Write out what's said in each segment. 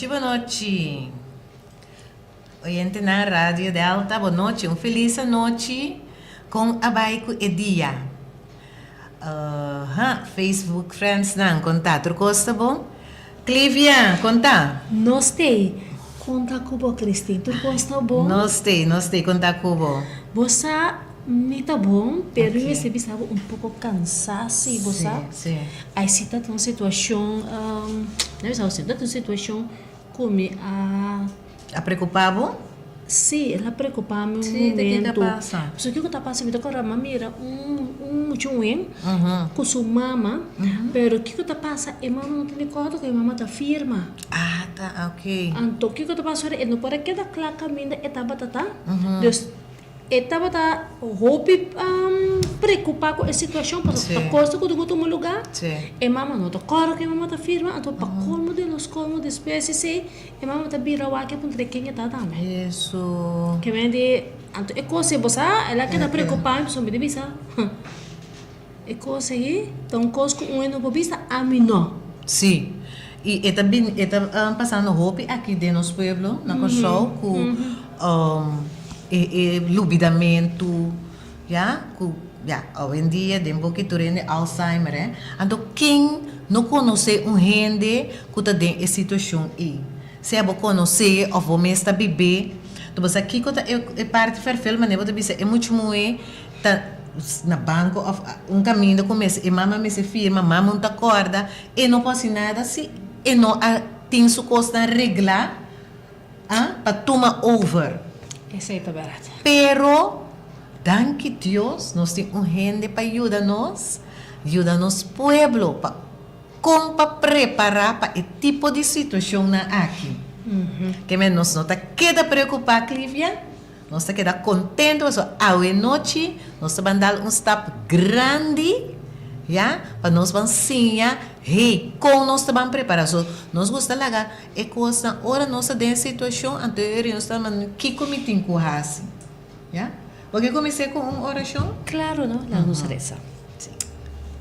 Boa noite. Oyente na Rádio Delta, boa noite. Feliz noite com Abaico e Dia. Facebook Friends nang contato Costa bom. Clivia, conta. Nostei. Conta cubo Cristina. Tu Costa bom? Nostei conta cubo. Você me tá bom, pero eu recebi sabe pouco cansado, você. Sim. Aí se tá uma situação, não sei se tá uma situação como a preocupado? Sim, ela preocupa me Sim, momento. Que passa? Porque o que tá passando, me toca mira chuin com sua mama, pero o que tá passa, a mama não tem corda que a mama tá firma. Ah, tá, ok. Então o que tá passando, não pode quedar claro caminho etapa tá. Deus estava tá roupa preocupar com a situação porque a coisa que eu tô no lugar e mama não tô claro que mama tá firma então para colmo de espécie se e mama tá vira o que para trequinha tá também isso que vende então é coisa você ela que tá preocupada sobre de vista é coisa aí então coisa com um não vista a mim não sim e está passando roupa aqui dentro do pueblo na show com lubidamento, hoje em dia, tem um pouquinho de Alzheimer, então quem não conhece gente que está dentro dessa situação aí, se você conhecer ou você está bebê, então você aqui é parte do filme, mas você dizer é muito tá na banco caminho começa e mamãe me se firma, mamãe não acorda e não pode nada se e não tem sua coisa arreglar para tomar over. Essa aí tá barata. Pero, danke Deus, nós temos gente para ajuda nos pueblo, para preparar para esse tipo de situação aqui. Que nós não está queda preocupado, Clivia, nós está queda contente, hoje noite, nós estamos dando step grande, para nós vamos ensinar, como nós estamos preparados. Nós gostamos de lagar, é coisa, ora nós estamos em situação anterior, nós estamos que comitim com raça. Porque comecei com uma oração? Claro, não? La nos reza.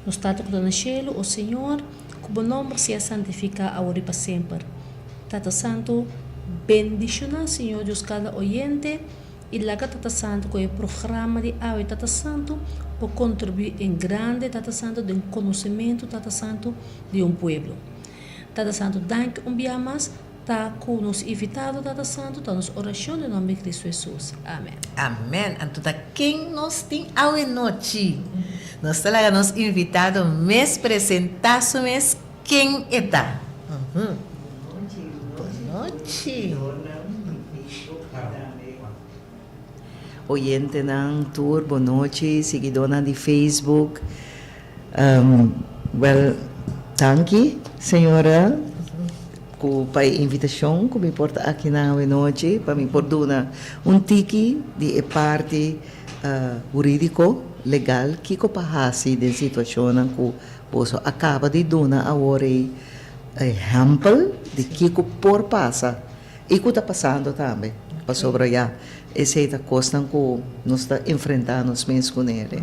No stato que no cielo, o Senhor, cuyo nombre sea santificado ahora y para siempre. Tata Santo, bendiciona, Senhor Deus, cada oyente, e laga Tata Santo, com o programa de Ave Tata Santo, para contribuir em grande, Tata Santo, de conhecimento, Tata Santo, de pueblo. Tata Santo, danke mais. Está com nos invitado, Tata Santo, está nos oração em nome de Cristo Jesus. Amém. Amém. Então, quem nós tem hoje noite? Nós estamos nos invitados, mes apresentar, mes quem está. Uhum. Noite. Oyente ng tour, boa noite, seguidora de Facebook. Well, thank you, senhora, com a invitação que me importa aqui na noite, para me pordona tiki de parte jurídico, legal, que ko pahasi de situação que posso acaba de dona agora exemplo de que ko por passa e que está passando também, para sobralhar. Essa é a coisa que nós está enfrentando mesmo com ele.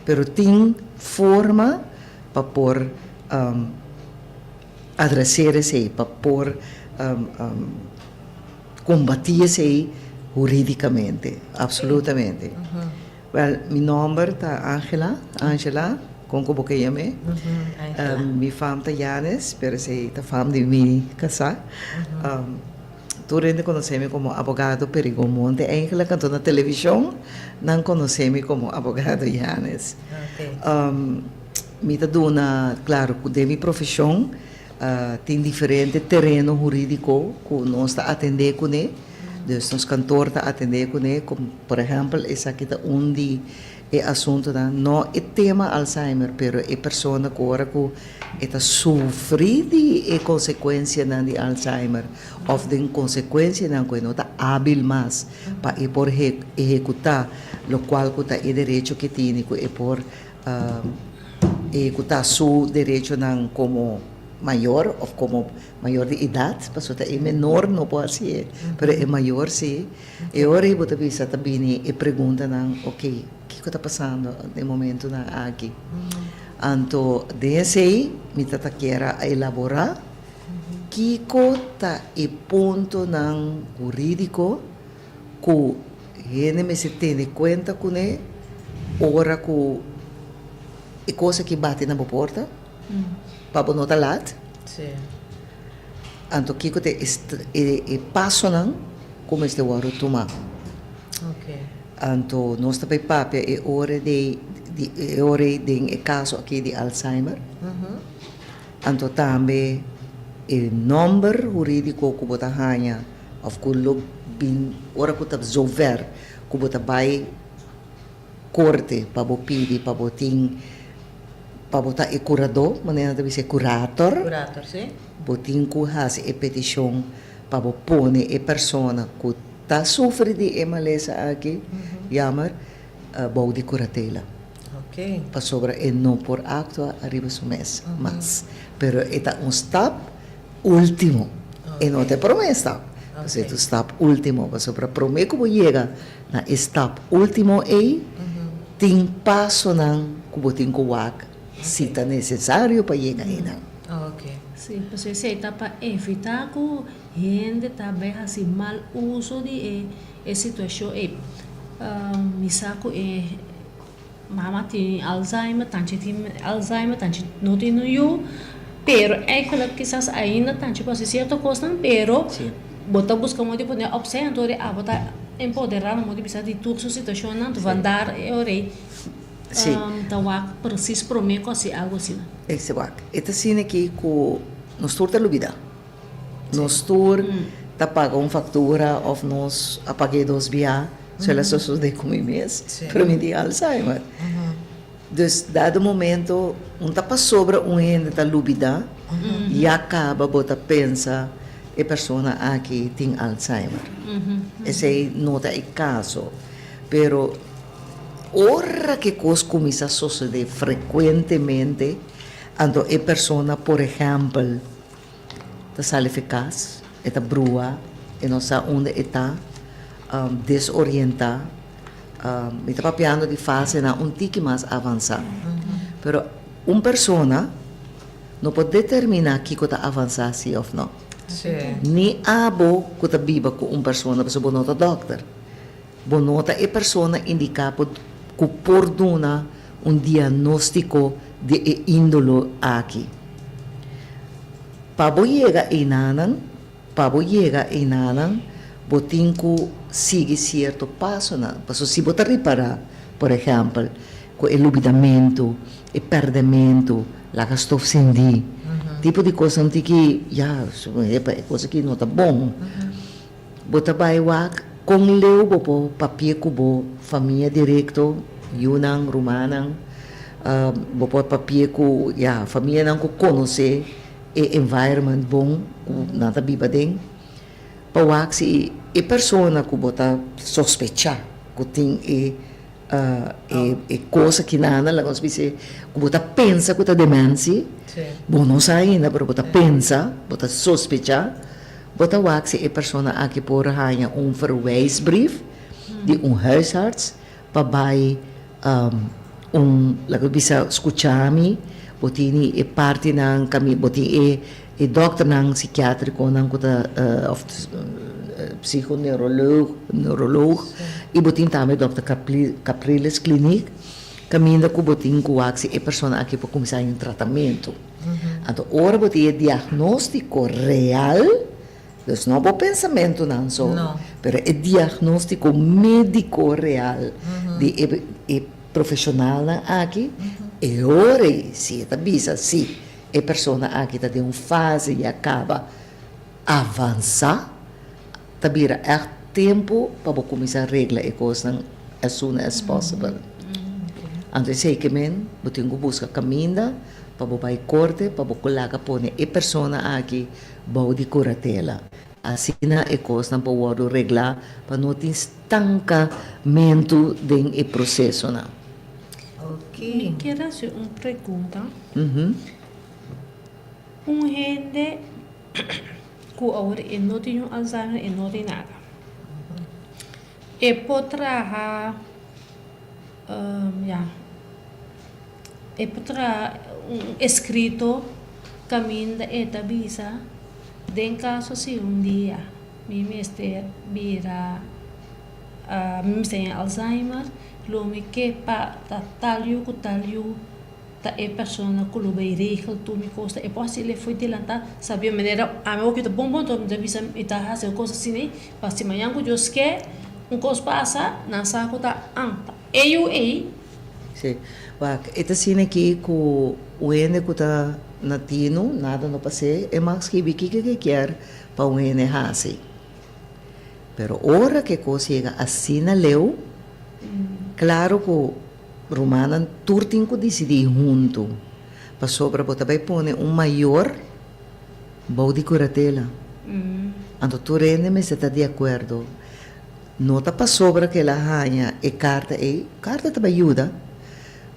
Pero tem forma para por adressar isso, para por combater isso juridicamente, absolutamente. Well, meu nome é Angela, como que eu me minha família é Yanes, pero é a família de minha casa. Tu ainda conhece-me como abogado Perigo Monte. Ainda canto na televisão, não conhece-me como abogado Yanes. Okay. Me dá claro, de minha profissão, tem diferente terreno jurídico que nós está atendendo com ele. Dus nós cantor está atendendo com ele, como, por exemplo, esse aqui está onde é assunto da não é tema Alzheimer, pero é pessoa que agora que está sofre de consequência de Alzheimer, ou de consequência que não está hábil mais para por executar, o qual que está o direito que tem, que é por executar seu direito como maior ou como maior de idade, porque é menor não pode ser, mas é maior sim. E agora eu vou pensar também e pergunta ok, o que está passando no momento aqui? Então, desse aí, me quero elaborar que está o ponto jurídico que ele me se tem conta com ele, ora que é coisa que bate na porta, para não estar Sim. Então, que é passo como este waro tomar. Ok. Então, nós também papel é hora de caso aqui de Alzheimer. Então, também o número jurídico que você ganha, ou que hora que você resolver, que você vai corte para você pedir, para você para botar o curador, maneira de ser curator, Curator, sim? botin que faz a petição para pôr a pessoa que está sofrendo de maleza aqui, chamar bom de curatela. Ok. Para sobre e não por acto arriba su mês, mas, pero é step último, e não te promessa. Você é o step último, para sobre prometo que você chega na step último tem passo que você tem que se está necessário para chegar aí. Ok. Sim, você se está para evitar que gente também faça mal uso de situação. Misako mama tem Alzheimer, tanto tem Alzheimer, tanto não tem nenhum, pero eigenlijk quizás ainda tanto para certa coisa, pero bota buscar uma tipo de opção, então bota empoderar uma tipo de toda a situação, não vandar tawag precies prometo assim algo assim. Esse wak. Ito sine que nos tur ta lubida. Nos tur ta paga factura of nos apague dos via, se ela só de comer mês, para mim de Alzheimer. Dus dado momento, ta pa sobra gente ta lubida, e acaba bota pensa e persona aqui tem Alzheimer. Esse não é caso, pero ora que coisa começa a suceder frequentemente, então a pessoa, por exemplo, está sale eficaz, está brua, e não sabe onde está, desorientada, está papiando de fase na tique mais avançado. Pero uma pessoa não pode determinar que está avançado sim ou não. Ni abo que está viva com uma pessoa, porque você não é doctor. Bonota é pessoa indicada que por dona diagnóstico de índolo aqui. Para chegar a inanan, botin que sigue certo passo, porque se você reparar, por exemplo, com o olvidamento, o perdimento, la gastof sendi, Tipo de coisa que, é coisa que não tá bom. Bota vai wak, kung leu bo papie kubo, família direto, yunang, rumanang, bo papie ku, família nang ku conhece, environment bom, nada biba ding. Pawak si persona ku bota sospechar, ku ting coisa que nada, lá nós disse, ku bota pensa ku ta demensi, bom não sai ainda, pero bota pensa, bota sospechar, bota wak si persona aqui por hanya verwijsbrief de huisarts, pabai lago bisa escuchar-me, botini parte ng kami, boti dokter ng psikiatriko ng kuta of psychoneurolog, ibutin tami Dr. Capriles Clinic, kami na ko botin kuwak si persona aqui por começar yung tratamento. Então, ora boti diagnóstico real, dus não é pensamento não só, pero é diagnóstico médico real de profissional na aqui, e ora se está bisa se a pessoa aqui está de uma fase e acaba avançar, tabira é tempo para começar a regla e coisa as soon as possible. Então, sei que eu tenho que buscar caminho para vai corte, para colocar pone a pessoa aqui bau de curatela. Assim na é coisa para o reglar para não ter estancamento do processo não. Me quero fazer uma pergunta. Gente que agora não tem Alzheimer e não tem nada. E poderá escrito caminho da etabisa, em caso se dia me vira tem Alzheimer, lo me que pa talho ta é persona que lo vai regel tu me costa e posso ele foi delanta sabia maneira a meu que tá bom to me avisa e tá fazer coisa assim né para se manhã que eu que coisa passa na saco tá eu sim wak ita sine ki ku uene ku ta natino nada no pase é mais que biki que quer para uene hasi pero ora que coisa chega assim na leu claro que Romanan turtin ko decidir junto para sobra bota vai pone maior bau de curatela. Ando tu rende me está de acordo. Nota para sobra que la hanya e carta te ajuda,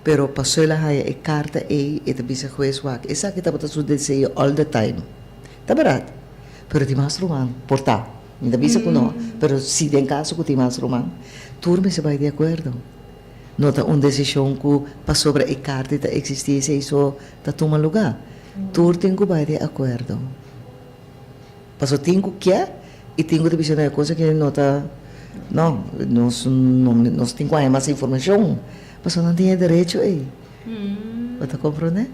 pero passou la hanya e carta e te bisa juez wak. Esa que tá bota su desejo all the time. Tá barato. Pero ti mas Roman, porta. Ainda bisa ko no, pero si den caso ko ti mas Roman, turme se vai de acordo. Nota decisão que para sobre a carta que existisse isso está toma lugar. Tudo tem que vai de acordo. Passo tenho que e tenho de dizer coisa que nota nós temos mais informação, mas não tem direito aí. Você compreende?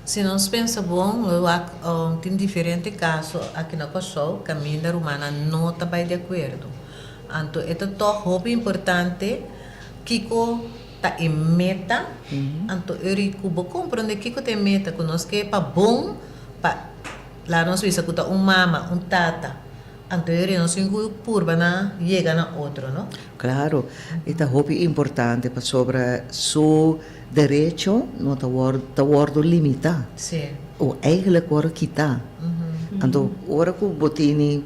Se nós pensamos bom, tem diferentes casos aqui na Kosovo, caminho da Romana não está bem de acordo. Então, é muito importante que tá em meta. Então, eu vou compreender que tem meta conosco que é para bom, para lá nós vemos que tá mama, tata. Então, eu não sei que purba na chega na outro, não? Claro, é muito importante para sobre seu direito não tá word limitado. Sim. O eigenlijk word kita. Então, ora que botini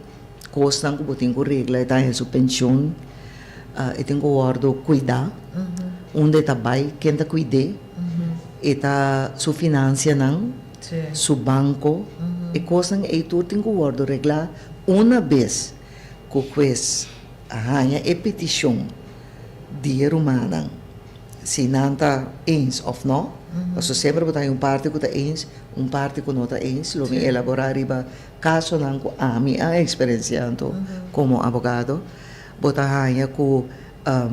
costan que botin com regra está em sua pensão e tem que guardo cuidar onde está vai quem está cuide e tá sua finança não seu banco e costan e tudo tem que guardo regra uma vez que quest a petição de romana se não está ens of no Paso sempre botar parte que está ens, parte que não está ens, lo me elaborar riba caso não a minha experiência como abogado, botar hanya que a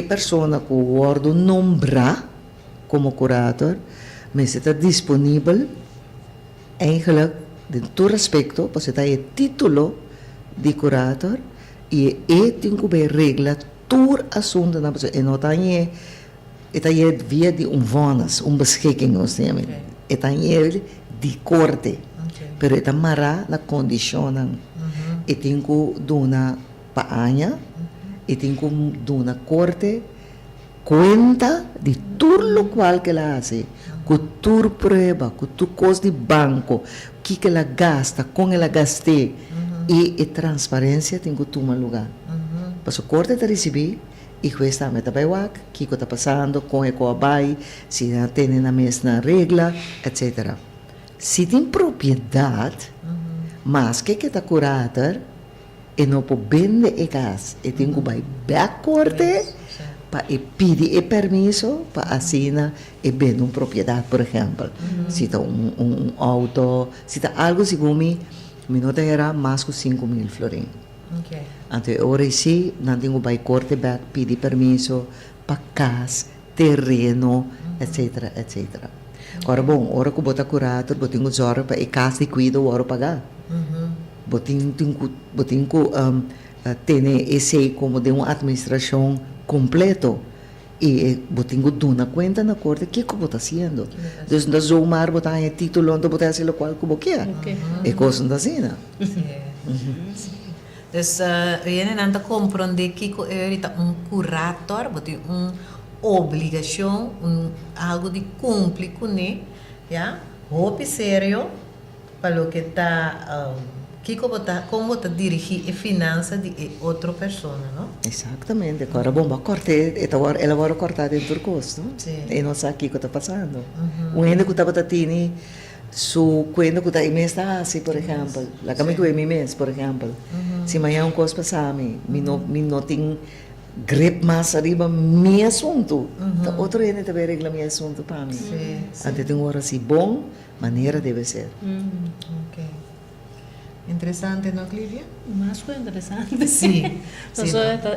pessoa que o ordo nombra como curator, mas está disponível eigenlijk de todo respeito, porque está o título de curator e tem que ver regla todo assunto na pessoa e não tem Esta é via de vonnis, beschikking nos nemen. Okay. Esta é de corte. Okay. Pero esta mara na condicionan. E tenho dona paanya, e tenho dona corte, conta de tudo o qual que ela faz. Com tu prueba, com tu coisa de banco, o que ela gasta, como ela gaste. E transparência tem que tomar lugar. Mas o corte está receber, e o está a também o que está passando, com o abai, se tem na mesma regra, etc. Se tem propriedade, mas que está curado, e não pode vender a casa, e tem que vai back corte, para pedir permisso para assinar e vender uma propriedade, por exemplo. Se está auto, se está algo segundo mi nota era mais que 5.000 florins. Okay. Então, agora sim, não tenho que corte back, pedir permisso para casa, terreno, etc, etc. Agora, bom, hora que eu botar curator, eu tenho que usar para a casa de cuidado, hora pagar. Eu tenho que ter esse como de uma administração completo. E eu tenho que dar conta na corte o que eu estou fazendo. Então, não sou mar, botar em título, onde eu botar assim o qual eu quero. É coisa assim, né? Então, eu não compreendo que é curator, tem uma obrigação, algo de cumprir com ele, já? Roupa sério, para o que está, como está dirigir a finança de outra pessoa, não? Exatamente. Agora, bom, ela vai cortar dentro do custo. Sim. E não sabe o que está passando. O ende que estava tendo, su cuenta que está em mês assim, por exemplo. Lá que me cuida em mês, por exemplo. Se amanhã uma coisa passar, me não tem grip mais arriba, meu assunto. Então, outro ende também regla meu assunto para mim. Até tem uma hora assim, bom, maneira deve ser. Ok. Interessante, não, Clívia? Más que interessante. Sim. Então,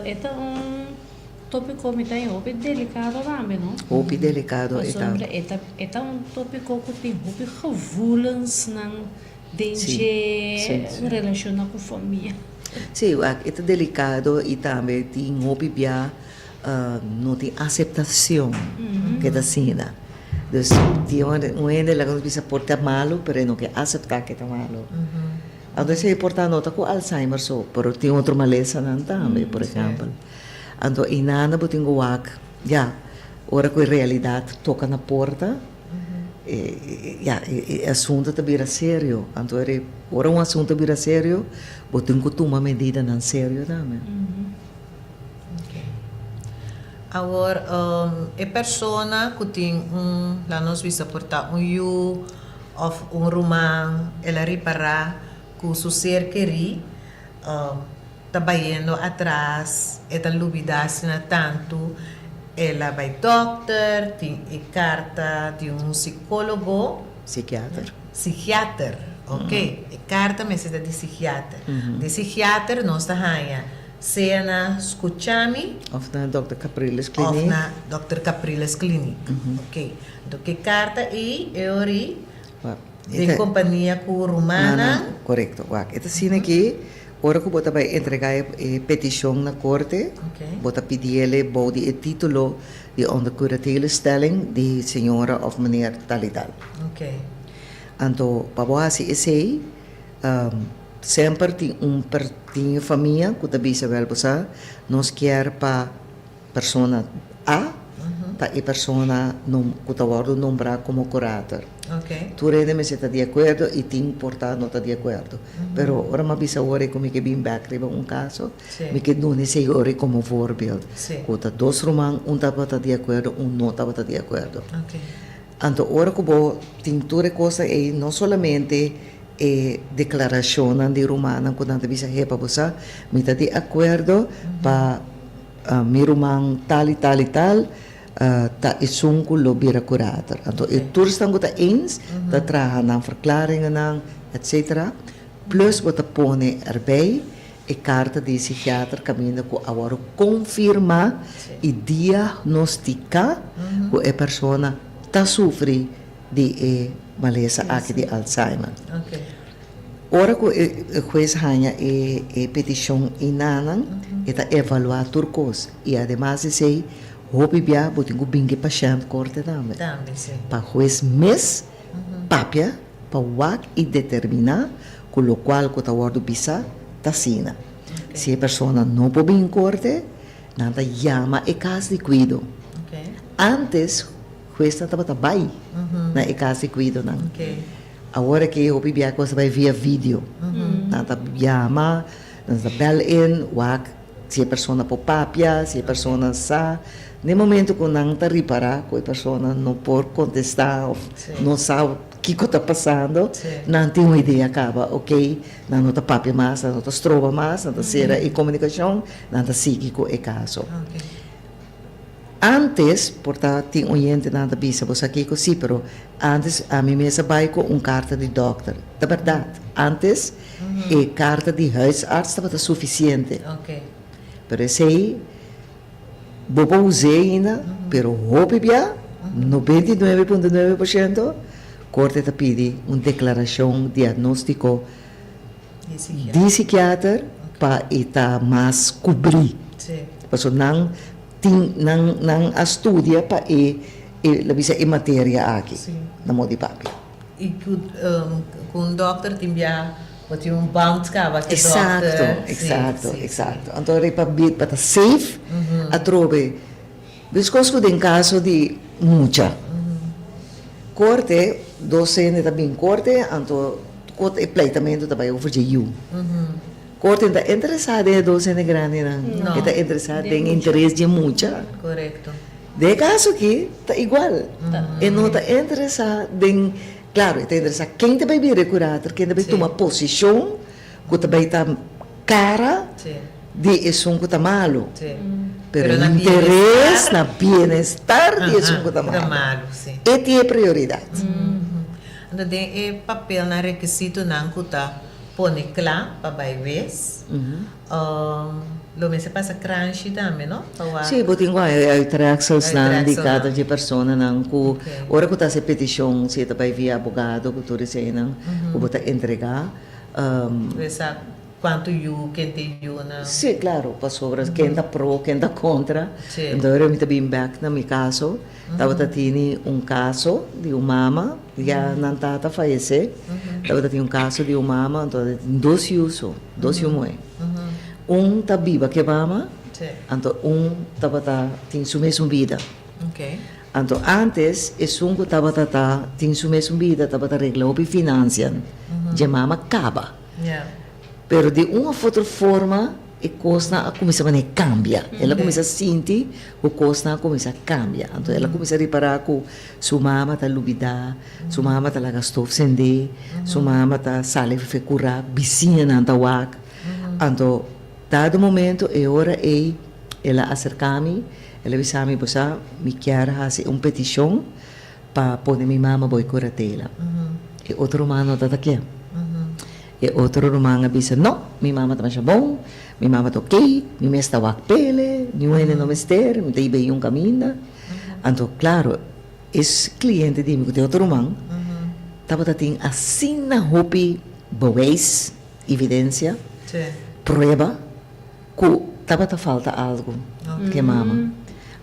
este é tópico que tem muito delicado também, não? Hope delicado e tal. Este é tópico que tem muito gevoelens na dentro relacionado com a família. Sim, é delicado e também tem hope bia não tem aceitação que está sendo. Então, ende lá quando precisa portar malo, mas não quer aceitar que está malo. Então, é importante notar que o Alzheimer só, mas tem outra maleza também, por exemplo. Então, e nada, eu tenho já, hora que a realidade toca na porta, o assunto está vira sério. Então, hora um assunto vira sério, eu tenho que tomar medida não sério também. Agora, a pessoa que tem lá nós vamos portar ou romã, ela reparar que o seu ser querido está indo atrás, está lubidasse tanto, ela vai doctor, tem a carta de psicólogo, psiquiatra, ok? A carta me de psiquiatra. De psiquiatra nós está ganha, seja na escuchami, Of na Dr. Capriles ou Clinic. na Dr. Capriles Clinic, ok? Então, que carta e de companhia com romana. Correto. Ito sino que, ora ko bota vai entregar petition na korte, bota pedir body e título de onder curatele stelling de senhora of meneer Talital. Ok. Anto, pabuasi esse, sempre tem família que também se vai passar, nós quer para persona A, para a persona que está nombrar como curator. Ok. Tu rende me está de acordo e tem portado não está de acordo. Pero ora ma bisa ora como que bem back riba um caso, me que não sei ora como voorbeeld. Kota dos romang estava de acordo, não estava de acordo. Ok. Então ora que bo tem toda coisa e não somente declaração de romana quando anda bisa hepa bosa, me está de acordo para mi romang tal e tal e tal. Ta isungko lobira curator. Então, todos estão eens, ta traga ng verklaringen ng, etc. Plus, wat pone erbij, e carta de psiquiatra caminho com a hora confirma e diagnostica que a pessoa está sofrendo de maleza aqui de Alzheimer. Ok. Ora que o juez ganha a petição inanan, está evaluar turcos e además de sei Hopi bia, botingo bingi pasyente korte dame. Também, sim. Pa juez mes, papia, pa wak e determinar, com lo qual ko tawardo bisa, tasina. Se a persona não pode vir em corte, nada chama e casa de cuido. Ok. Antes, juez não estava trabalhando na e casa de cuido, não. Ok. Agora que eu vi a coisa vai via vídeo, nada chama, nada bel in, wak, se a persona pode papia, se a persona sa, no momento que não está reparar, que a persona não pode contestar, ou não sabe o que está passando, não tem uma ideia, acaba, ok, não está papia mais, não está estroba mais, não está ser em comunicação, não está psíquico e caso. Ok. Antes, portanto, tem oyente nada bisa, você aqui sim, pero antes a mim mesma vai com carta de doctor. Da verdade, antes a carta de huisarts estava suficiente. Ok. Pero esse aí, bobo usei ainda, pero hope bia, 99,9%, corte te pede uma declaração diagnóstico Esse aqui. de psiquiatra para ita mais cobrir. Sim. Paso nang estudia pa la bisa matéria aqui Sim. na modi papi. E com o doctor tinha um bounce cava que Exato, doctor. exato, exato. Então é para bit para safe a trobe. Viscoso em caso de mucha. Corte, docene também corte, então corte pleitamento também over de you. Corte está interessado em docene grande não. Está interessado em interesse de mucha. Correto. De caso que está igual. E não está interessado em. Claro, está interessado quem também vai curador, quem também toma posição, que também está cara Sim. de isso que está malo. Sim. Pero na interesse na bem-estar de isso que está malo. malo, sim. E é prioridade. Então, tem papel na requisito não que tá pone claro para vai ver. Lo mesmo passa crunch também, não? Sim, botin ko ay traxels na de cada de persona nang ku ora ko ta se petition se ta vai via abogado ko turi se nang ko bota entregar Essa quanto you quem tem you na. sim, claro, pa sobra quem tá pro, quem tá contra. Sim. Então eu me bem back na mi caso, tava tini caso de uma mama, já não tá falece. Tava tini caso de uma mama, então dois uso, dois mãe. Tá viva que mama, Sim. então tava tem sua mesma vida. Ok. Então antes que tava tem sua mesma vida, tava arreglando o financian. De mama acaba. Yeah. Pero de uma outra forma, a coisa começa a cambiar. Ela começa a sentir, a coisa começa a cambiar. Então, ela começa a reparar que sua mama está lubida, sua mama está lá gastou sende, sua mama está sale para curar, vizinha não está wak. Então, dado momento, é hora ela acercar-me, ela disse-me, você me quer fazer uma petição para poder minha mama boa curar dela. E outro mano está aqui. E outro rumang abisa, no, mi mama tá mais bom, mi mama tá ok, mi mes tá wak pele, ni uene no mester, mi tá ibe yung caminho. Então, claro, esse cliente de mim, que tem outro rumang, tava tem assim na hopi, bewijs, evidência, Sim. prueba, que tava falta algo, que mama.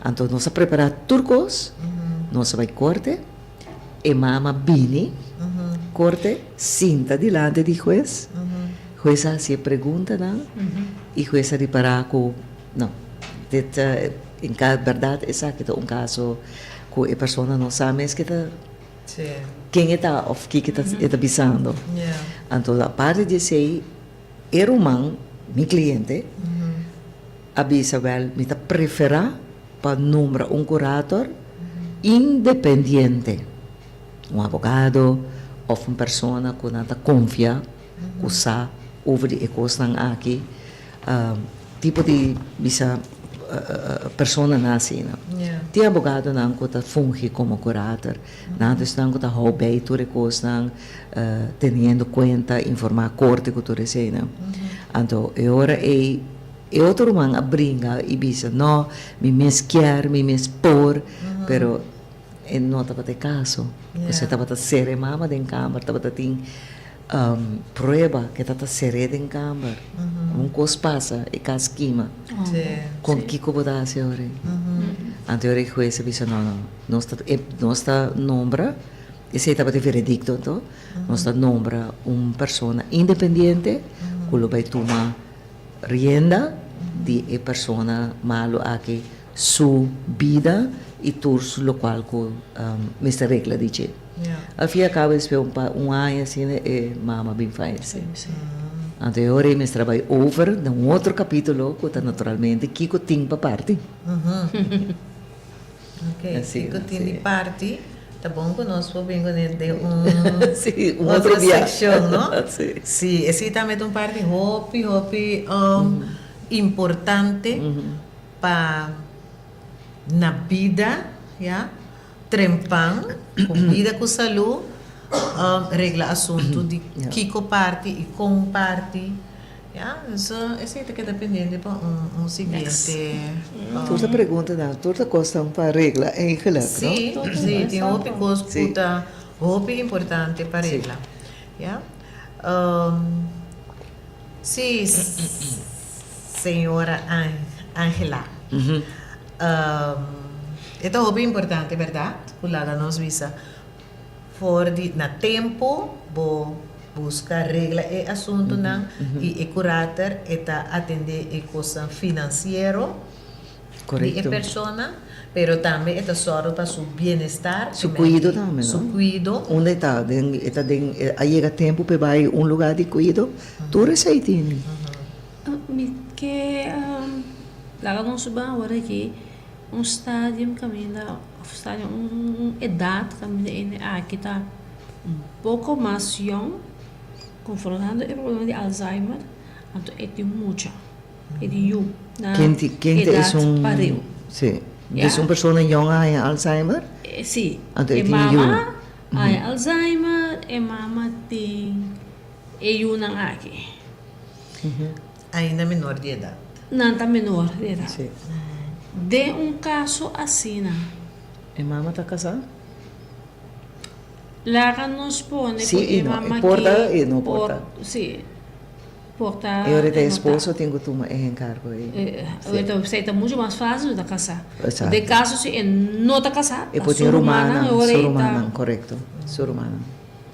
Então, nós preparar turcos, nós vai corte, e mama bini, corte, cinta delante de juez. Juez hace pregunta, ¿no? Y juez repara que, no, en cada verdad, exacto, un caso que la persona no sabe es que está, Sim. quién está o qué está pisando. Yeah. Entonces, aparte de ser, el humano, mi cliente, avisa, well, me prefera para nombrar un curador independiente, un abogado, of uma persona que não confia, que sabe over de coisas aqui, tipo de bisa persona assim, Yeah. Tem abogado não que funge como curador, não então que hou bem tudo coisas não, tendo conta informar corte que tudo assim, então agora é outro man a brinca e bisa não, me mesquer, me mespor, pero não estava de caso. Você estava a ser mama de câmara, estava a ter prova que estava a ser de câmara. Coisa passa e casquima. Sim. Com que como dá a senhora? Anterior el juez dice, no está nombra, ese etapa de veredicto, ¿no? No está nombra una persona independiente, que lo va a tomar rienda de persona malo aquí su vida y todos lo cual que esta regla dice. Yeah. Al fin y al cabo es un año así, mamá bien fallece. Anterior me trabalho over num outro capítulo que está naturalmente Kiko tem para parte. Ok, Assim, Kiko assim. tem de parte. Tá bom que nós podemos de Sim, outra outro dia. seção, não? Sim. Sim, esse também é um parte hopi importante para na vida, yeah? Trempang, com vida com saúde, regla assunto de Yeah. Kiko parte e com parte. Yeah? Isso é que dependendo para seguinte. Toda pergunta, não, toda questão para regra é ingelap, Sim, não? sim, tem outra coisa que Sim. está importante para Sim. ela. Yeah? Sim, senhora Angela. Ito é importante, verdade? Kulaga nos visa. For di na tempo, bo busca regla e assunto nang e curator eta atender e coisa financeiro de Correto. persona, pero também eta só para su bienestar, Su cuido também, su não? cuido. Onde está? Aí chega tempo para vai lugar de cuido, tu receitinho. Que laga não suba agora aqui estádio caminha idade caminha aqui tá pouco mais young confrontando o problema de Alzheimer, então é de mucha, é de you na Quem é pariu. Sim. Yeah. É uma pessoa young em Alzheimer? Sim, Então, é de mama tem Alzheimer, mama tem you nang aqui. Ainda menor de idade. Não tá menor de idade. Sim. De caso assim, não. E mama está casada? Laga nos pone Sim, porque e não, mama importa que e não importa. Sim. Porta. Eu era esposo, tenho que tomar encargo aí. Então, você está muito mais fácil de casar. Exato. De caso se não está casado, E pode ser romana, sou romana, correto. Sou romana,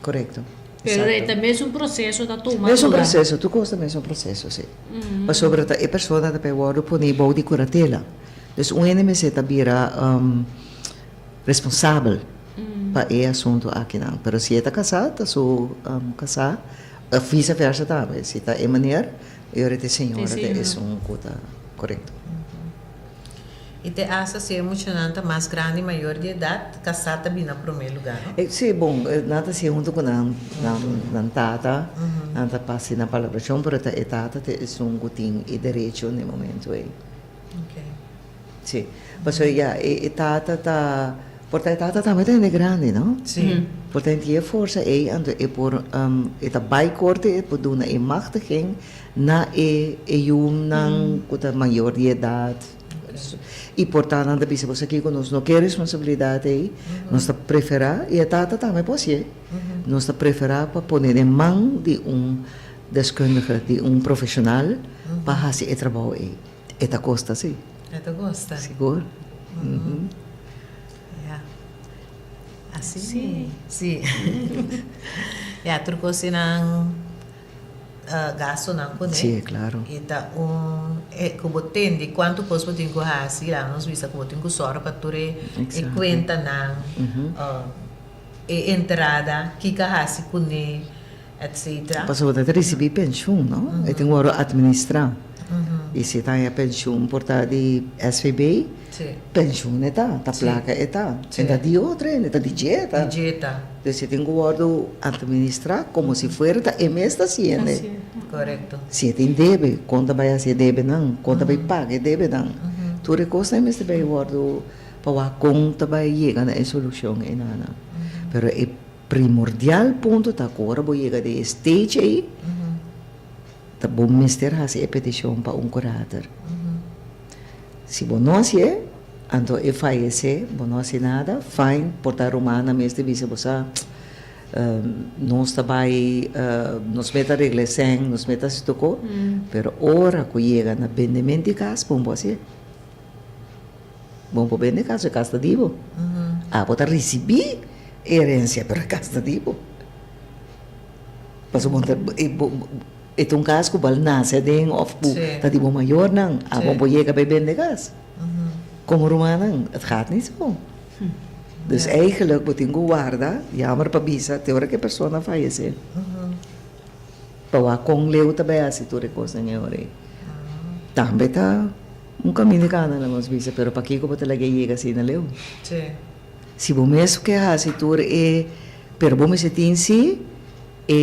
correto. Pero Exato. também é um processo da tomar. Mesmo processo, tu gosta mesmo processo, sim. Mas sobre a pessoa da pessoa pode bom de curatela. Então, o NMC está vira responsável para esse assunto aqui não. Mas se está casado, sou casado, vice-versa também. Se está em maneira, eu era senhora, é um coisa correto. E te acha se emocionante mais grande e maior de idade, casada bem no primeiro lugar, não? Sim, bom, nada se junto com a tata, nada passa na palavra, mas a tata é um que tem direito no momento aí. Ok. Sim, mas a tata está, porque a tata também é grande, não? Sim. Portanto, a força é por a baikorte é por dar a machtiging na na maior de idade. E portanto, anda bisa você aqui conosco não quer responsabilidade aí, nós está preferar e a tata também pode ser, nós está preferar para pôr em mão de deskundige, de profissional para fazer o trabalho aí. Eta costa sim. Ito gosta. Seguro? Yeah. Assim? Sim. Sim. Yeah, truco se ng gasto ng kunin. Sim, claro. Ita kubutin di quanto costo tin ko hasi lá nos visa kubutin ko sora para ture e Exacto. cuenta ng entrada kika hasi kuni etc. Passou a receber pensão, não? Eu tenho que administrar. E se tem a pensão por de SVB, Sim. pensão é tá placa é tá. Sim. Então de outra, então de dieta. Dieta. Então se tem que administrar como se fosse da mês da ciência. Correcto. Se tem deve, conta vai ser deve não, conta vai pagar deve não. Tu recosta mês de vai guardo para a conta vai chegar na solução é nada. Pero é primordial ponto tá agora vou chegar de stage aí. Tá bom mister has a petição para curador. Se você não é, então é falece, você não é nada, fine, portar romana mês de visa você não está vai nos meta regle sem, nos meta se tocou, pero hora que chega na vendimento de casa, bom você. bom para bem de casa, casa divo. Pode receber herência para casa divo. Paso montar é um caso que o nasce de of tá divo maior não, bom para chegar para bem de casa. Como romano, het gaat niet zo. Dus eigenlijk moet je guarda, jammer para bisa, te hora que a pessoa falece. Para com leu também assim tu recurso nem hora. Também tá caminho que anda nas bisa, pero para que como te lagi chega assim na leu. Se bom mesmo que assim tu pero bom se tem si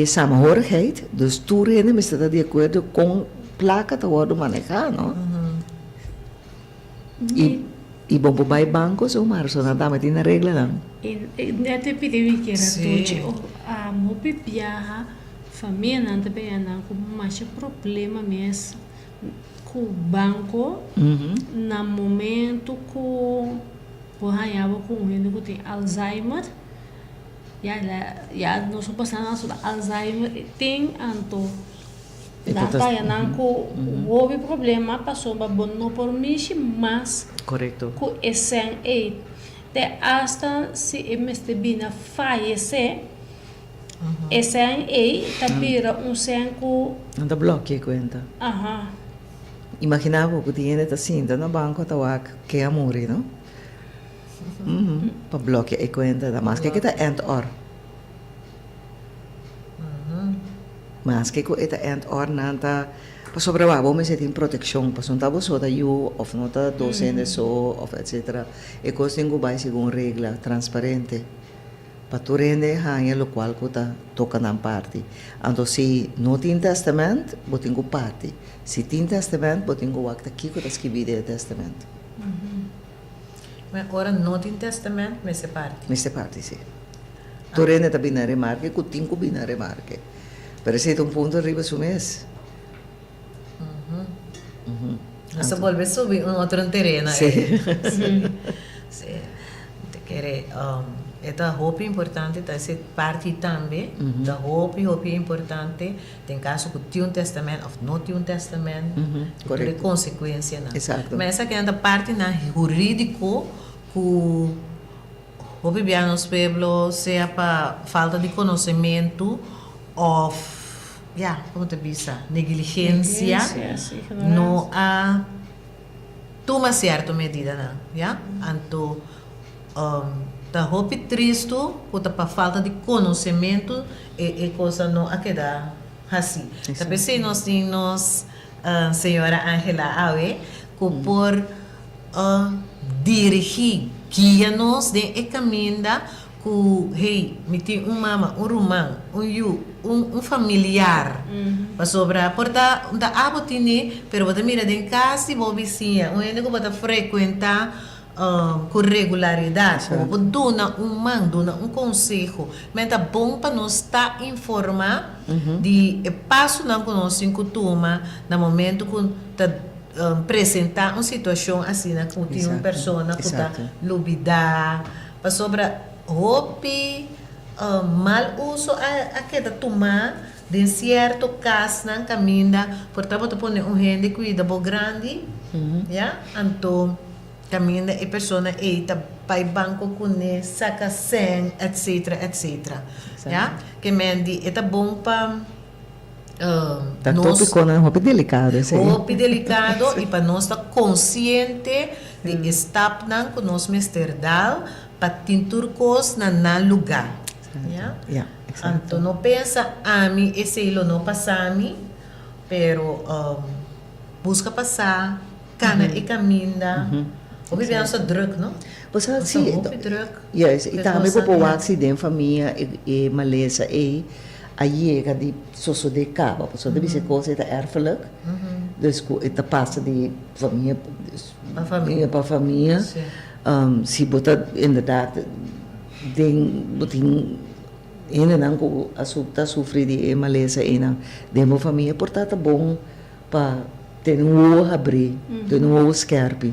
samenhorigheid, dus tu rende me está de acordo com placa te hora manejar, não? E bom para bancos ou mais, só nada mais tem na regra não. Até pedi que era tudo, a mobi viaja, família não também não com mais problema mesmo com o banco, no momento com por ranhava com ele que tem Alzheimer, já nós passamos sobre Alzheimer tem anto data ya não com houve problema passou para bom não por mim mas correto com esse de hasta se este bina fallecer esse tapira senco anda bloqueia conta imaginava que tinha esta cinta no banco tá que ia morrer não para bloquear a conta da mas que está end or mas que está end or nanta para sobreviver vamos ter proteção para não tá só da you of não tá docente só of etc e coisa tem que vai segundo regra transparente para tu rende hanya lo qual que tá toca na parte então se não tem testamento botem com parte se tem testamento botem com acta aqui que tá escrito o testamento mas agora não tem testamento mas se parte sim tu rende tá bem na remarque que tem que bem na remarque parece que um ponto arriba su mês Você volve subir outro terreno sim te querer esta roupa importante essa parte também da roupa importante tem caso que tem testamento ou não tem testamento por consequência não exato mas essa que é a parte na jurídico que o bebê nos pueblos seja para falta de conhecimento ou como te diz negligência não há toma certa medida não então da roupa triste por para falta de conhecimento e coisa não a quedar assim talvez se nós temos senhora Angela Awe que por dirigir guia-nos de caminho que me tem mama irmão um familiar para sobrar porta da abo tini pero bota mira de casa e vou vizinha onde que bota frequentar com regularidade ou dona um conselho mas é bom para nós estar informar de passo não que nós incutuma no momento que tá apresentar uma situação assim na que tem uma pessoa que está lubida para sobrar roupa mal uso a que da tomar de certo caso na caminho portanto pôr gente cuida bo grande então caminho e pessoa eita pai banco com saca sem etc que mendi é bom para tá tópico não roupa delicado roupa delicado e para nós estar consciente de estar não com nós mesterdal para tintur cos na lugar então não pensa a mim esse não passa a mim pero busca passar cana e caminha o bebê só druk não você sim yes e também por o acidente família e maleza e aí é de sosso de cabo porque deve ser coisa da erfelijk dus het passa de família para família se botar inderdaad botin ene não ko asupta sofrer de maleza ena de uma família portanto bom para ter olho abrir ter olho scherp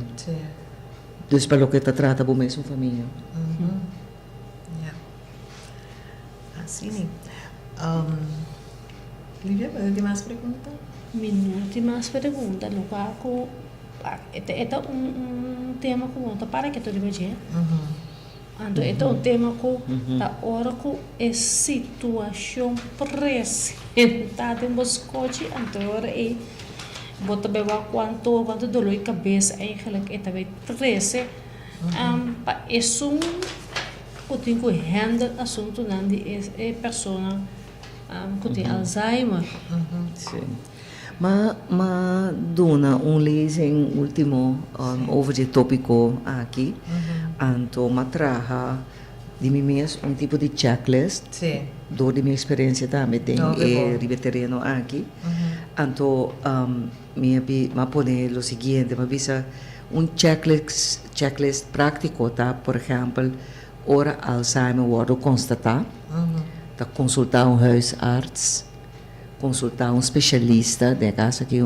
dus para o que está trata bom mesmo família assim Lívia, tem mais perguntas? Minha última pergunta, no qual Ito tema ko ta para que tu riba je. Ando ito tema ko ta ora ko é situação presente em Moscote ando ora bota beba quanto dolor de cabeça eigenlijk ita vai prese pa eu tenho que handle assunto nandi persona que tem Alzheimer. Sim. Ma dona lezing último over de tópico aqui. Anto matraha de mim mesmo tipo de checklist. Sim. Door de minha experiência também tem ribetereno aqui. Anto ma pone lo seguinte, ma bisa checklist prático tá, por exemplo, ora Alzheimer wordt constatar, tá consultar huisarts, consultar specialista, de caso aqui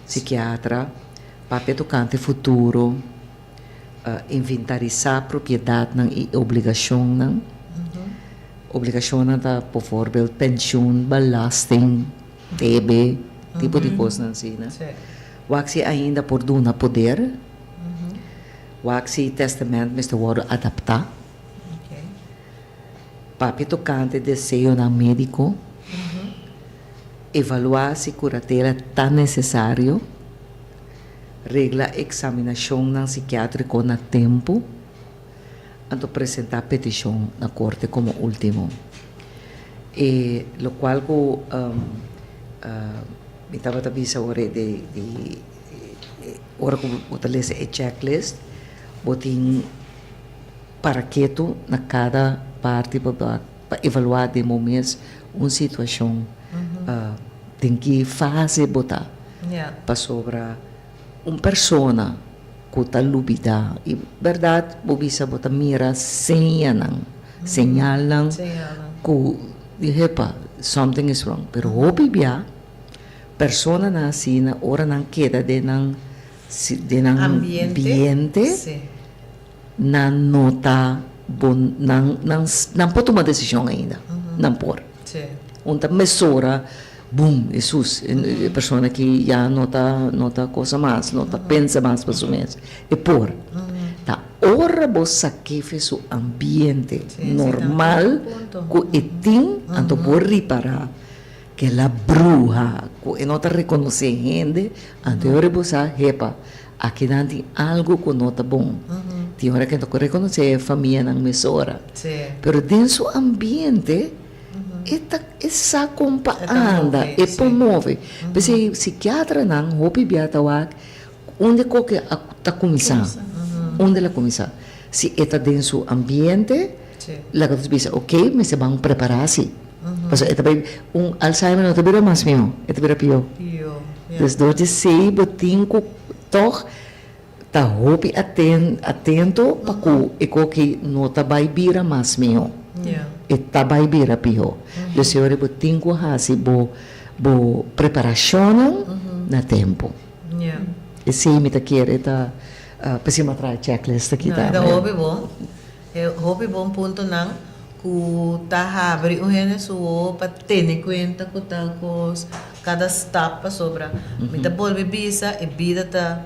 psiquiatra, para tocante futuro, inventarizar propriedade e obrigação, obrigação tá, por exemplo, pensioen, belasting, TB, tipo de coisa assim, né? Waxi ainda por duna poder, waxi testamento mas worden adaptar, para tocante desejo na médico, evaluar se curatela tá necessário, regla examinação na psiquiátrico na tempo, anto apresentar petição na corte como último. E lo qual ko estava tabisa ora de ora ko utilise a checklist, botin para quieto na cada parte para evaluar de momentos uma situação tem que fazer botar para sobra persona que está lubida e verdade bobisa botar mira senyalang senyalang que dihepa something is wrong pero hopi biya persona na sina ora nang queda de nang ambiente na nota bon nang po tomar decisão ainda não por onde mesura boom Jesus persona que já nota coisa mais nota pensa mais para menos e por tá ora você que fez o ambiente normal que etim anto por reparar que la bruja que não está reconhecendo anterior você repa aqui dentro algo que não está bom tem hora que não reconhece a família na mesora pero dentro do ambiente essa compa anda e promove porque psiquiatra não hopi biata wak onde que está começando onde ela começa se está dentro do ambiente lá que você pensa ok mas se vão preparar-se porque esta bem Alzheimer não te vira mais meu te vira pior desde de sei botinco toch tá hopi atento para que não tá vai vira mais meu está vai vir a pior. O senhor tem que fazer boa preparação na tempo. E se me tá querer tá precisa trazer checklist aqui tá. Não, hobby bom ponto não que tá abre o gene suo para ter conta que tá cos cada etapa sobra. Me tá por bebisa e vida tá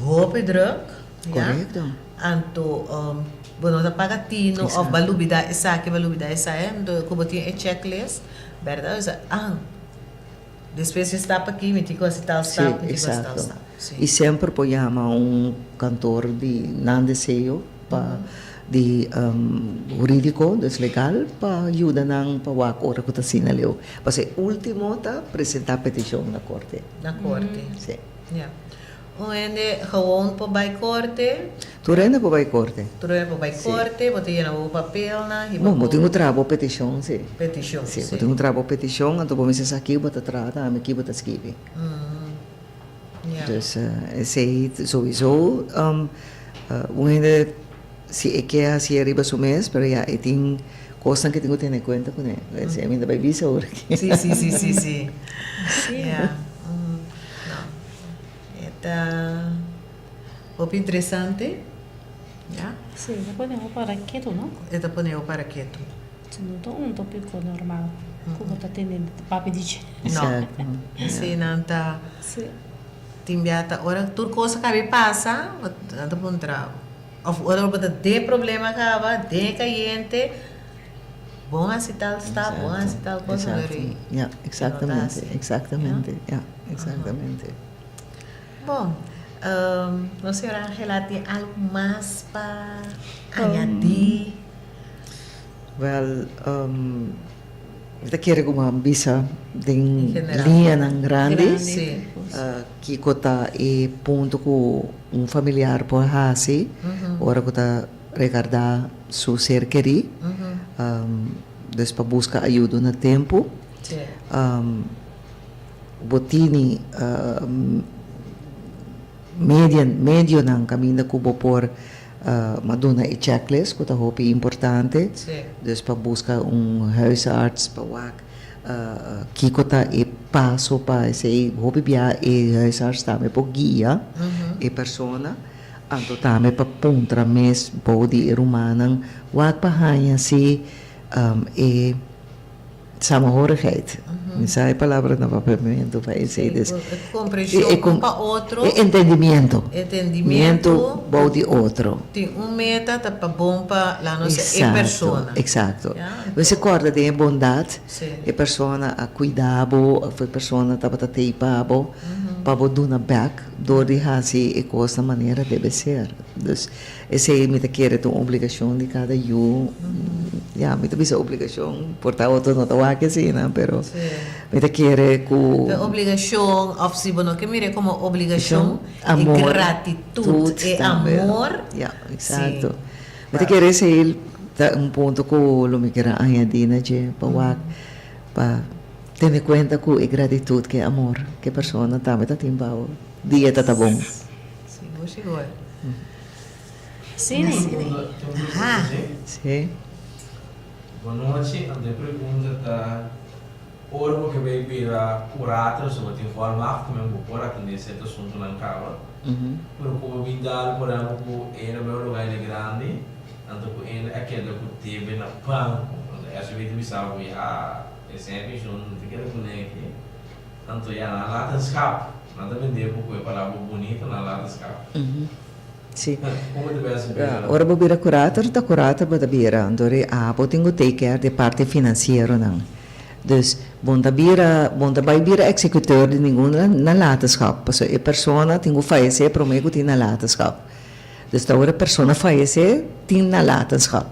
hobby drug. Correto. Anto bueno, da pagatino of balubida esa ando como tinha checklist, verdade? Depois está aqui, me digo assim tal está, E sempre apoiamos cantor de não desejo para de jurídico, deslegal, para ajudar nang pawak ora ko ta sinaleo. Kasi último ta apresentar petição na corte. Na corte. Sim. Ja. Onde gewoon po bij korte. Turena po by korte. Turena po bij korte, bote yan ang papel na. Mo tingo trabo petition si. Petition. Si, tingo trabo petition, anto po misa aqui bota trata, ami aqui bota escrever. Dus sei sowieso onde se é que assim arriba su mês, pero ya tem coisas que tenho que ter em conta com ele. Se ainda vai visa agora. Sim. Yeah. Muito interessante. Yeah. Sim, depois eu para quieto, não? Esta poneu para quieto. Se não tô tópico normal. Como tá tendo papo de não. Sim, não tá. timbiata, ora tur cosa que passa, anda puntra. Of ora bota de problema acaba, de caliente. Bom assim tal está, bom assim tal coisa Exacto. dori. Yeah, exactamente, Notasse. exactamente, yeah, exactamente. Bom, não sei, Angela, tem algo mais para añadir? Well, kita kira ko bisa ding In general. linha ng grande, Sim. kiko ta e punto ko un familiar po hasi, ora ko ta regarda su ser queri, des pa busca ayuda na tempo, Sim. botini medio ng caminho kubo por maduna e checklist ko ta hopi importante. Sim. Dus pa busca huisarts pa wak kiko ta e paso pa se hopi bia e huisarts tame po guia e persona anto tame pa puntra mes body e rumanang wak pa hanya si e samahorigheid. Esa palavra na papamento pa ese des. Compreensão para outro. Entendimiento. Entendimento. Body outro. Tem meta, tá para bom para lá não sei, é persona. Exato. Yeah, Você acorda de bondade, Sim. é persona a cuidabo, a persona tá para teipabo, para duna back, dori hasi e costa maneira deve ser. Dus esse é me quer uma obrigação de cada you. Ja, me bisa obrigação portar outro não tá que assim, né, pero me quer com A obrigação, of se bono que mire como obrigação, amor, e gratitude, e amor. Yeah, exato. Sim. Me quer esse ponto que lo me quer añadir, né, para ter conta que é gratitude, que é amor, que a pessoa tá timbao, dia tá bom. Sim, vou chegar. Sim. Ah. Sim. Boa noite, a minha pergunta está ora porque veio para curator sobre a informar como eu vou por aqui nesse assunto na cava. Por como vida por exemplo era meu lugar grande, então que era aquele que teve na banco, essa vez me sabe esse é que não fica com ele, então já na lata escape, nada vender porque palavra bonita na lata escape. Sim. Como deve ser? Ora bo bira curator, ta curator ba bira, andore tengo take care de parte financeira não. Dus bonda vai bira executor de nenhuma na latenschap. Paso e persona tengo fallecer promego tin na latenschap. Dus da ora persona fallecer tin na latenschap.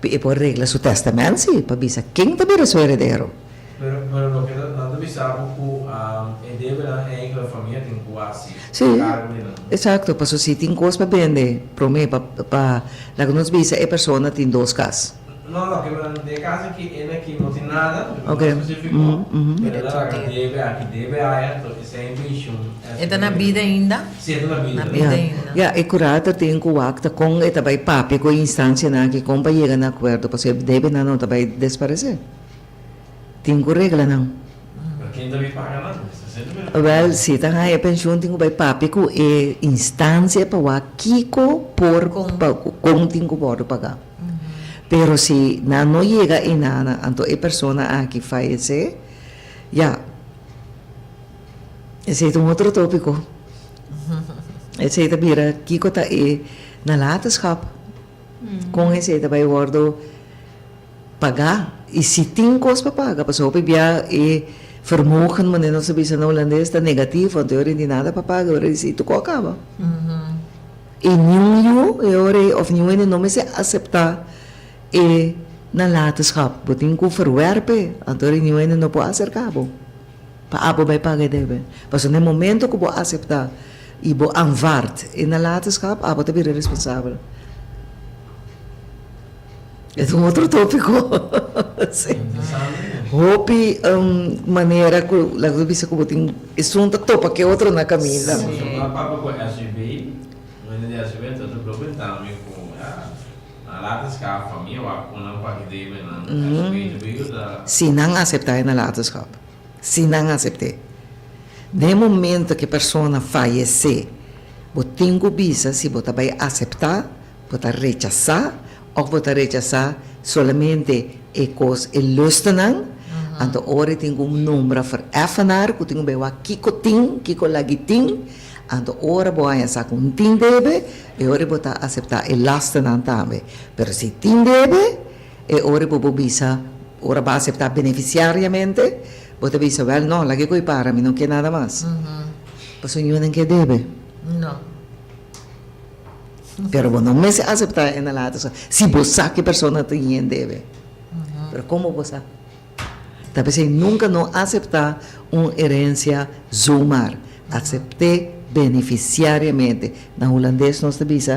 E por regla su testamento si, pa bisa quem ta bira su heredero. Pero lo que no te sabe que deve a família tem quase. Sim, exato. Paso si tin cos pa bende, prome pa la que nos bisa e persona tin dos cas. No, que de casa que ele aqui não tem nada, Okay. específico. Ele deve a sempre isso. Está na vida ainda? Sim, está na vida. Na vida ainda. Ja, e curator tem que acta com e também papi com instância na que compa chega na acordo, porque deve não também desaparecer. Tem que regla não. Quem deve pagar nada? Well, se tá aí a pensão tem que vai papi com e instância para o kiko por com tem que pode pagar. Pero se não chega e nada, então a pessoa aqui falece, já. Esse é outro tópico. Esse é também kiko tá e na latenschap. Com esse vai worden pagar e se tem coisa para pagar, pas op bia e vermogen men não sabe se não holandês está negativo, então eu não nada para pagar, eu disse tu acaba. E nenhum eu of nenhum não me se aceitar e na latenschap, botin ku verwerpen, então nenhum não pode fazer cabo. Pa abo vai pagar deve. Pas no momento que vou aceitar e vou aanvaard e na latenschap, abo te vir responsável. É outro tópico. Sim. Hopi maneira que la bisa ko buting isunta topa que outro na caminho. Uma papo com a SGB, mas a SGB tá do problema também com a lata escapa família, o não pague deve na SGB veio da Se não aceitar na latenschap. Se não aceitar. No momento que a pessoa fallecer, buting ko bisa se bota vai aceitar, bota rechazar ou bota rechazar solamente e cos e lustenang, Anto ora tem número vereffenaar, que tem bewa kiko ting, kiko lagi ting. Anto ora boa essa com ting debe, e ora bota aceitar e lasta nan tambe. Pero se ting debe, e ora bobo bisa, ora ba aceitar beneficiariamente, bota bisa, well, no, lagi ko para, mi non quer nada mais. Paso yun ang que debe. No. Pero bueno, me se aceptar en la lata, si vos sabe que persona te debe. Pero como vos sabe? Tal vez nunca no aceptar una herencia zoomar. Acepté beneficiariamente. Na holandês nós diz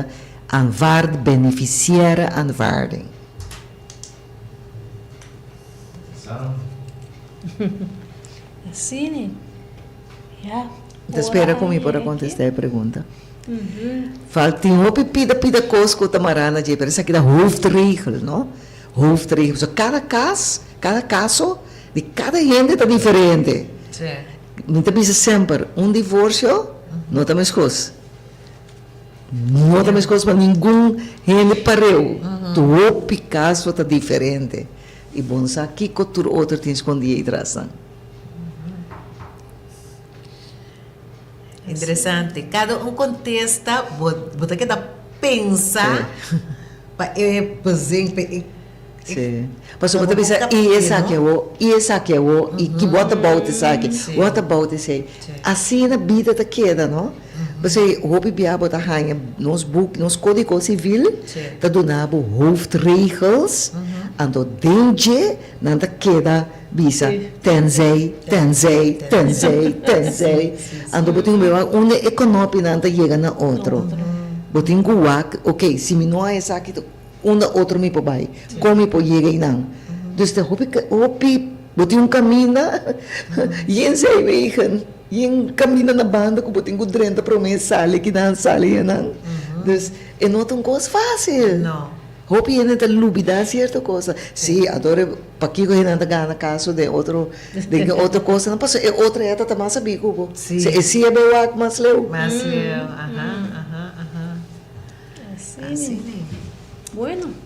aanvaard beneficiëre aanvaarding. Assim, né? Ja. Então espera comigo para contestar a pergunta. Falta uma pida coisa que tamarana de parece aqui da hoofdregel, não? Hoofdregel. So, cada caso de cada gente está diferente. Sim. Muitas vezes sempre divórcio não está mais coisa. Não está mais coisa para nenhum gente pareu. Todo caso está diferente. E bom, aqui que o outro tem escondido atrás. Interessante. Cada um contesta, você que pensar para fazer. Sim. Mas você pensa, e essa aqui é o, e que what about isso aqui? What about isso aí? Assim na vida da queda, não? Você houve biabo da rainha, nos book, nos código civil, da donava hoofdregels, ando dengue, nanda queda, bisa, tenzei, ando botin uma economia nanda chega na outro. Botin guak, ok, se me não é essa aqui, outro me pobai, como po chega aí não. Dus de hopi, botin caminho, yen sei wegen. Yung caminho na banda ko buting ko 30 para may sali kinasali yan. Dus não é uma coisa fácil. Não. Hopi yan na lubida certa coisa. Sim, adoro paki ko hinanda gana caso de outra coisa, não passa é outra eta também sabi ko. Sim. Se esse é bewak mas leu. Mas eu, Assim, né? Bueno.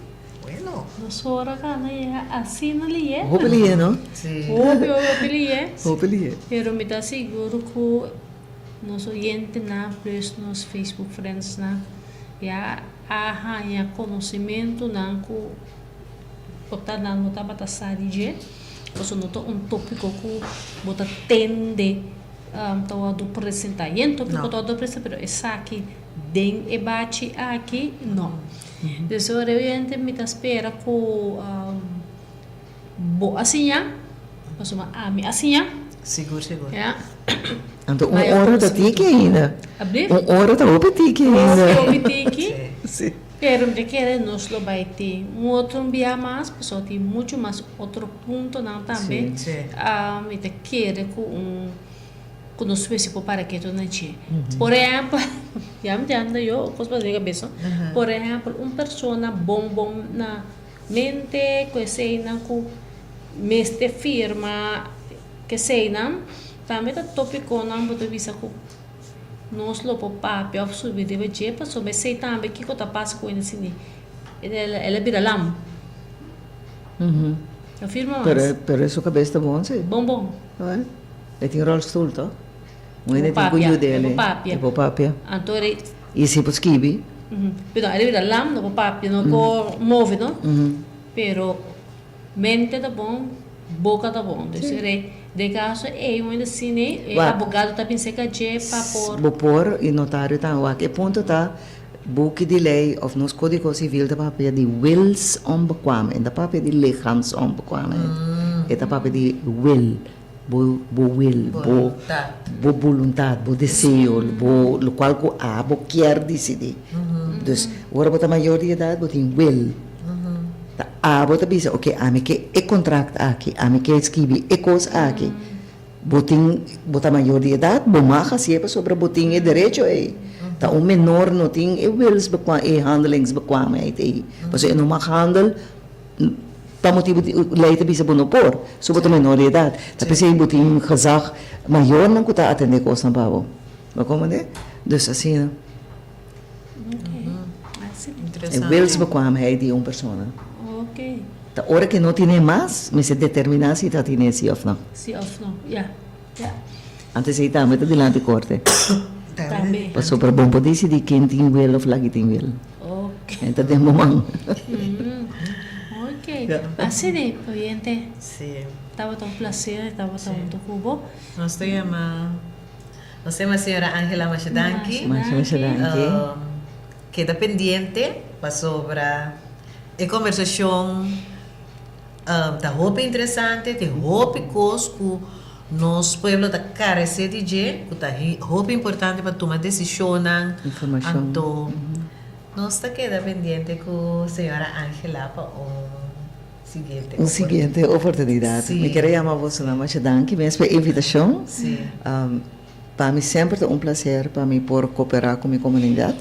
Nós ora kana ya assim na liye. Hopi liye, não? Sim. Hopi liye. Hopi liye. Pero me dá seguro que nos oyentes na plus nos Facebook friends na ya arranha conhecimento na ku botar na nota batasari je. Posso notar tópico que bota tende do apresentar. E tópico todo apresentar, pero essa aqui den ebate aqui não. Dus oriënte met espera ko bo asinya, masuma ami asinya. Seguro. Ja. Então, hora da tique ainda. Abrir? Hora da hopi tique ainda. Obitiki. Sim. Pero me quer nos lo vai ter outro dia mais, pessoal tem muito mais outro ponto não também. Sim. Me quer com nos específico para que tu não tinha. Por exemplo, já me anda eu, coisa de cabeça. Por exemplo, persona bom na mente, que sei não com meste firma, que sei não, também tá tópico não botar visa com nós lo papel subir de budget, passou mas sei também que tá passa com ele assim. Ela vira lam. Eu firma mais. Pero isso cabeça tá bom, sim. Bom. Não é? Tem rolstoel, tá? Muito tem papia, cuidado dele. Tipo papia. Antore. E se pode escrever? Pero ele vira lam no papia, no co move, não? Pero mente tá bom, boca tá bom. Então, de caso é um cine, advogado tá pensando que é para por. Vou pôr e notário tá, o que ponto tá? Boek de lei of nos código civil da papel de wilsonbekwaamheid, da papel de lichaamsonbekwaamheid. É da papel de will. Bo vontade, bo desejo, lo qual ko bo quer decidir. Dus, ora bota maior de idade, botin will. Bota bisa, ok, ame que é contrato aqui, ame que escrever é coisa aqui. Botin, bota maior de idade, bo maga sempre sobre botin é direito aí. Tá menor não tem é wills bekwaamheid, handelingsbekwaamheid aí. Você não mag handel, pa motivo lei te bisa bonopor, so boto menor de idade. Tapi se botin gezag maior não kuta atender coisa na babo. Mas como né? Dus assim, né? Assim. É wills bekwaamheid de uma pessoa. Ok. Ahora que no tiene más, me se determina si está tiene sí o no. Sí of no, ya. Ya. Antes ahí también delante corte. También. Pues super bom pode decidir quem tem will of lagi tem will. Ok. Então tem momento. Ok. Así de, oyente, Sí. estaba tan placer, estaba tan muito cubo. Nós temos a senhora Angela Machadanki. Mas danke. Queda pendiente para sobre a conversação tá roupa interessante, tem roupa coisa que nos pueblo da carece de je, que tá roupa importante para tomar decisão, Informação. então nós tá queda pendiente com a senhora Angela para seguinte. Seguinte oportunidade. Sim. Me queria chamar você na Machadanki, mesmo para invitação. Sim. Para mim sempre é um prazer para mim por cooperar com a minha comunidade.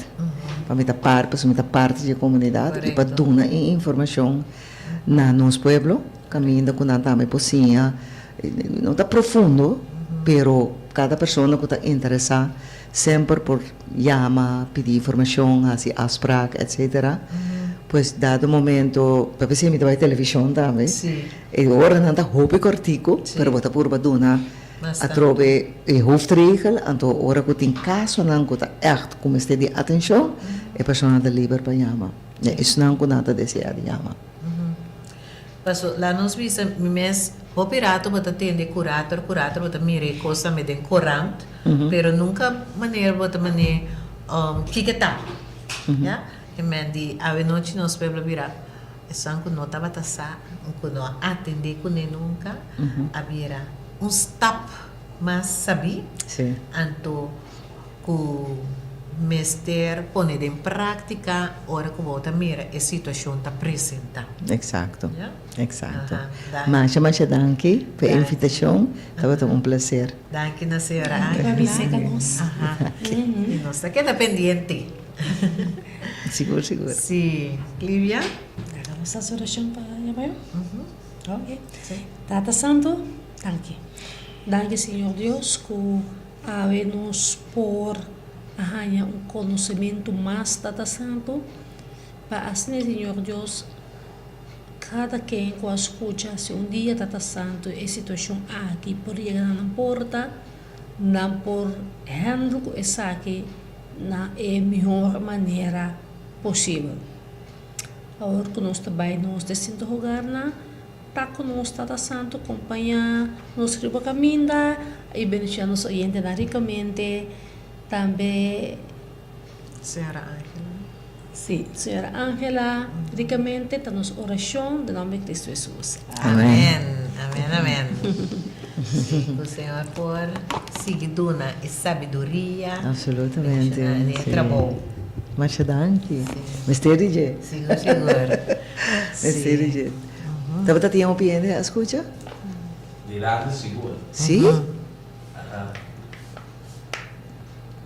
Para mim estar parte da comunidade e para dar informação na nosso pueblo, caminhando com a minha pocinha. Não está profundo, pero cada pessoa que está interessada sempre por chama, pedir informação, assim, afspraak, etc. Pues dado momento, para ver se me vai televisão também. Sim. E agora não está roupa cortico, pero bota por baduna a trove e hoofdregel, então agora que tem caso não que está echt como este de atenção, a pessoa está livre para chama. Isso não que nada deseja de chama. Paso, lá nós visa mes operato bota tende curator bota mire coisa me den corrent, pero nunca maneira bota mane kiketa. Ya? E men di ave noite nós pebla vira. Esan ku nota bata sa, ku no atende ku ne nunca, abira step mas sabi, Sim. anto ku mester pone em prática ora que volta mira a situação está apresenta. Exacto. Ja? Exacto. Aha, Mas danke pela Danke. invitação. Estava um prazer. Danke na senhora Para Angela. visitar nós. Ajá. Y nos queda pendiente. Seguro. Sí. Livia. Hagamos essa oração para Yabayo. Ok. Sí. Tata Santo, danke. Danke, Senhor Deus, que nos por arranhar conhecimento mais, Tata Santo, para assim, Senhor Deus, cada quem que escuta, se dia, Tata Santo, a situação aqui, por chegar na porta, não por handle essa aqui na melhor maneira possível. Agora que nós também nos decimos lugar na tá conosco, Tata Santo, acompanha nos riba caminda e beneficiar nos oyentes ricamente. Também, Senhora Angela. sim, Senhora Angela, ricamente, está nos oração, em nome de Cristo Jesus. Amén. Amén. O Senhor por seguiduna e sabedoria. Absolutamente. É trabalho. Mas danke. Mistério de. Seguro. Mistério de. Estava tinha opinião, escuta? Di lado seguro. Sim?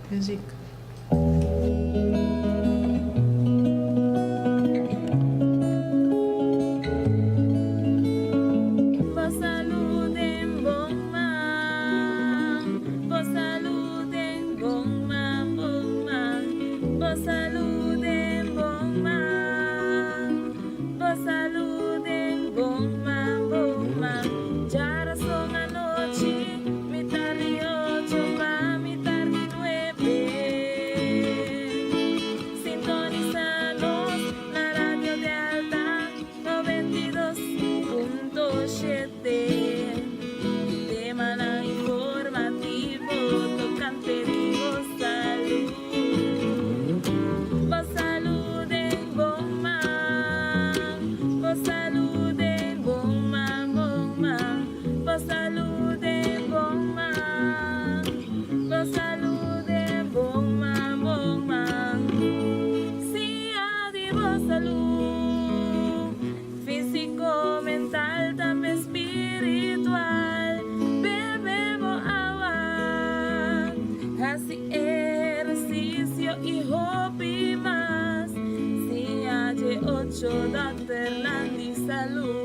Music. Vos saluden bon man, vos saluden bon man, vos saluden bon man, vos saluden bon man. Ya son anoche, mi tarde 8 pa mi tarde 9. Sintonizanos la radio de alta 92.7. Semana informativo tocante de vos salud. Vos saluden bon man, vos saluden bon man, vos saluden bon man, vos saluden bon man. Sia de vos salud, físico, mental, también espiritual. Bebemos agua, así ejercicio y hobby más. Sia de 8 Dr. Landy Salud.